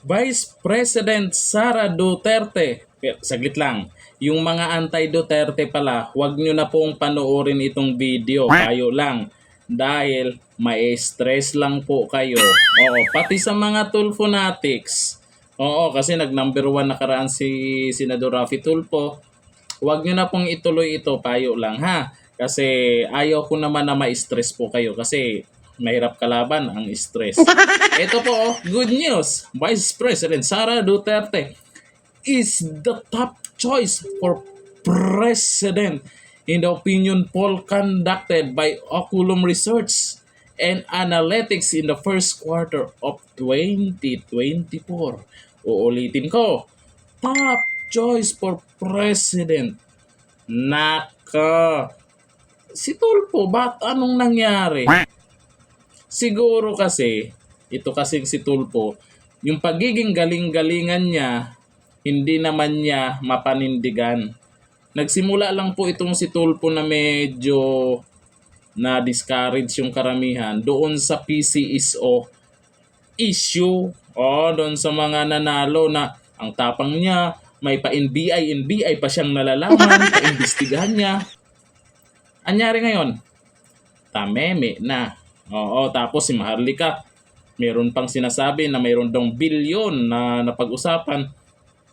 Vice President Sara Duterte. Saglit lang. Yung mga anti-Duterte pala, huwag nyo na pong panoorin itong video. Kayo lang. Dahil may stress lang po kayo. Oo, pati sa mga Tulfo fanatics. Oo, kasi nag-number 1 nakaraan si Senador Raffy Tulfo. Huwag nyo na pong ituloy ito. Payo lang ha. Kasi ayaw ko naman na ma-stress po kayo. Kasi mahirap kalaban ang stress. Ito po, good news. Vice President Sara Duterte is the top choice for president in the opinion poll conducted by Oculum Research and Analytics in the first quarter of 2024. Uulitin ko, top choice for president. Naka, si Tulfo, ba't anong nangyari? Siguro kasi, ito kasing si Tulfo, yung pagiging galing-galingan niya, hindi naman niya mapanindigan. Nagsimula lang po itong si Tulfo na medyo na-discourage yung karamihan doon sa PCSO issue. Doon sa mga nanalo na ang tapang niya, may pa-NBI pa siyang nalalaman, pa-imbestigahan niya. Anyari ngayon? Tameme na. Tapos si Maharlika, meron pang sinasabi na mayroon dong bilyon na napag-usapan.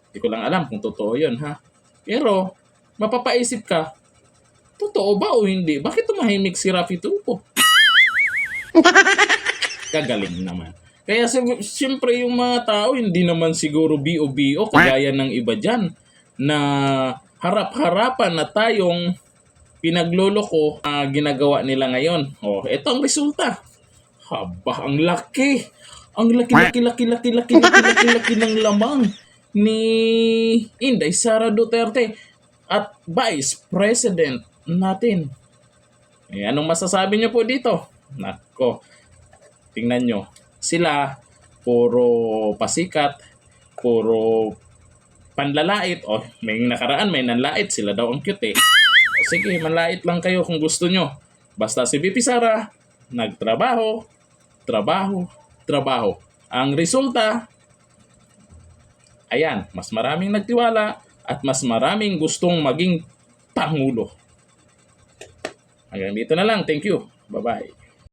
Hindi ko lang alam kung totoo yun ha. Pero, mapapaisip ka, totoo ba o hindi? Bakit tumahimik si Raffy Tulfo? Kagaling naman. Kaya siyempre yung mga tao, hindi naman siguro BO-BO kagaya ng iba dyan na harap-harapan na tayong pinagloloko ginagawa nila ngayon. Ito ang resulta. Haba, ang laki. Ang laki ng lamang ni Inday Sara Duterte at Vice President natin. Anong masasabi niyo po dito? Nako, tingnan nyo. Sila, puro pasikat, puro panlalait. May nakaraan, may nanlait. Sila daw ang cute eh. Sige, manlait lang kayo kung gusto nyo. Basta si VP Sara, nagtrabaho, trabaho. Ang resulta, ayan, mas maraming nagtiwala at mas maraming gustong maging Pangulo. Hanggang dito na lang. Thank you. Bye-bye.